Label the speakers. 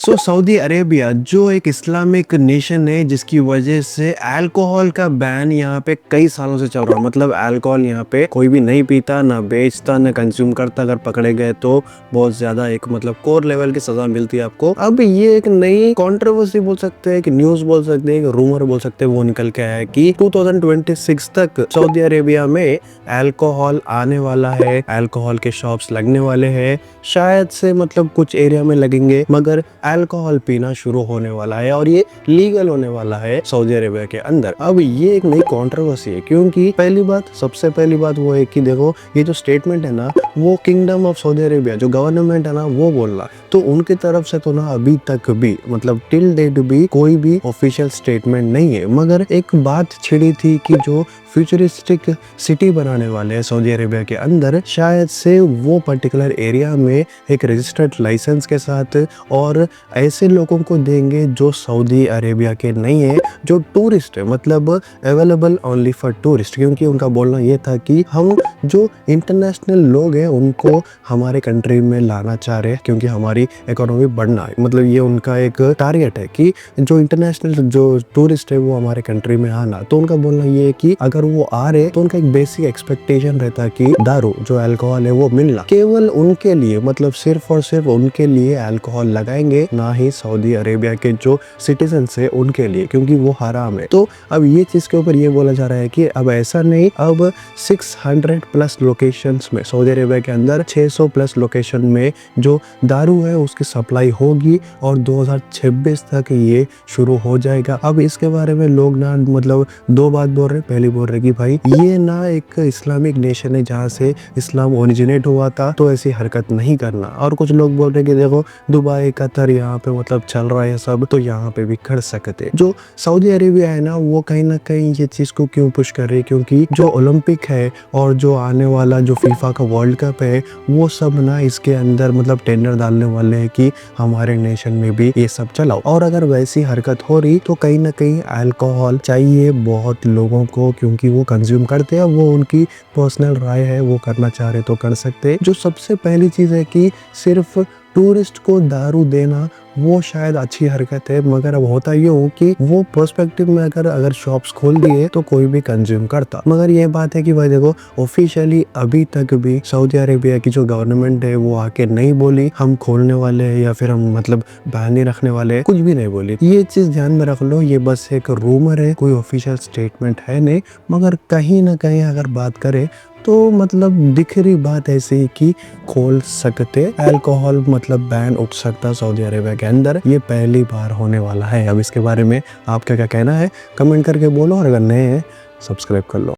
Speaker 1: Saudi Arabia जो एक Islamic nation है जिसकी वजह से अल्कोहल का बैन यहाँ पे कई सालों से चल रहा है। मतलब अल्कोहल यहाँ पे कोई भी नहीं पीता, ना बेचता, ना कंज्यूम करता। अगर पकड़े गए तो बहुत ज्यादा एक मतलब कोर लेवल की सजा मिलती है आपको। अब ये एक नई कंट्रोवर्सी बोल सकते हैं, एक न्यूज बोल सकते हैं, एक रूमर बोल सकते हैं, वो निकल के आया है कि 2026 तक सऊदी अरेबिया में अल्कोहल आने वाला है, अल्कोहल के शॉप्स लगने वाले हैं। शायद से मतलब कुछ एरिया में लगेंगे, मगर अल्कोहल पीना शुरू होने वाला है और ये लीगल होने वाला है सऊदी अरेबिया के अंदर। अब ये एक नई कंट्रोवर्सी है, क्योंकि सबसे पहली बात वो है कि देखो, ये जो स्टेटमेंट है ना, वो किंगडम ऑफ सऊदी अरेबिया जो गवर्नमेंट है ना, वो बोल रहा। तो उनकी तरफ से तो ना अभी तक भी मतलब टिल डेट भी कोई भी ऑफिशियल स्टेटमेंट नहीं है। मगर एक बात छिड़ी थी कि जो फ्यूचरिस्टिक सिटी बनाने वाले हैं सऊदी अरेबिया के अंदर, शायद से वो पर्टिकुलर एरिया में एक रजिस्टर्ड लाइसेंस के साथ और ऐसे लोगों को देंगे जो सऊदी अरेबिया के नहीं है, जो टूरिस्ट है, मतलब अवेलेबल ओनली फॉर टूरिस्ट। क्योंकि उनका बोलना ये था कि हम जो इंटरनेशनल लोग हैं उनको हमारे कंट्री में लाना चाह रहे हैं, क्योंकि हमारी इकोनॉमी बढ़ना है। मतलब ये उनका एक टारगेट है कि जो इंटरनेशनल जो टूरिस्ट है वो हमारे कंट्री में आना। तो उनका बोलना ये है कि अगर वो आ रहे तो उनका एक बेसिक एक्सपेक्टेशन रहता है कि दारू जो अल्कोहल है वो मिलना केवल उनके लिए, मतलब सिर्फ और सिर्फ उनके लिए अल्कोहल लगाएंगे, ना ही सऊदी अरेबिया के जो सिटीजन है उनके लिए, क्योंकि वो हराम है। तो अब ये चीज के ऊपर ये बोला जा रहा है कि अब ऐसा नहीं, अब 600 प्लस लोकेशंस में सऊदी अरेबिया के अंदर 600 प्लस लोकेशन में जो दारू है उसकी सप्लाई होगी और 2026 तक ये शुरू हो जाएगा। अब इसके बारे में लोग ना मतलब दो बात बोल रहे। पहली बोल रहे कि भाई ये ना एक इस्लामिक नेशन है जहाँ से इस्लाम ओरिजिनेट हुआ था, तो ऐसी हरकत नहीं करना। और कुछ लोग बोल रहे कि देखो दुबई कतर यहाँ पे मतलब चल रहा है सब, तो यहाँ पे भी कर सकते। जो सऊदी अरेबिया है ना, वो कहीं ना कहीं ये चीज को क्यों पुश कर रही है, क्योंकि जो ओलंपिक है और जो आने वाला जो फीफा का वर्ल्ड कप है, वो सब ना इसके अंदर मतलब टेंडर डालने वाले हैं कि हमारे नेशन में भी ये सब चलाओ। और अगर वैसी हरकत हो रही तो कहीं ना कहीं अल्कोहल चाहिए बहुत लोगों को, क्योंकि वो कंज्यूम करते हैं। वो उनकी पर्सनल राय है, वो करना चाह रहे तो कर सकते। जो सबसे पहली चीज है कि सिर्फ टूरिस्ट को दारू देना वो शायद अच्छी हरकत है, मगर अब होता ये हो कि वो पर्सपेक्टिव में अगर शॉप्स खोल दिए तो कोई भी कंज्यूम करता। मगर ये बात है कि भाई देखो, ऑफिशियली अभी तक भी सऊदी अरेबिया की जो गवर्नमेंट है वो आके नहीं बोली हम खोलने वाले हैं या फिर हम मतलब बैन नहीं रखने वाले हैं, कुछ भी नहीं बोली। ये चीज ध्यान में रख लो, ये बस एक रूमर है, कोई ऑफिशियल स्टेटमेंट है नहीं। मगर कहीं ना कहीं अगर बात करें तो मतलब दिख रही बात ऐसी ही कि खोल सकते, अल्कोहल मतलब बैन उठ सकता सऊदी अरेबिया के अंदर। ये पहली बार होने वाला है। अब इसके बारे में आपका क्या कहना है, कमेंट करके बोलो, और अगर नए हैं सब्सक्राइब कर लो।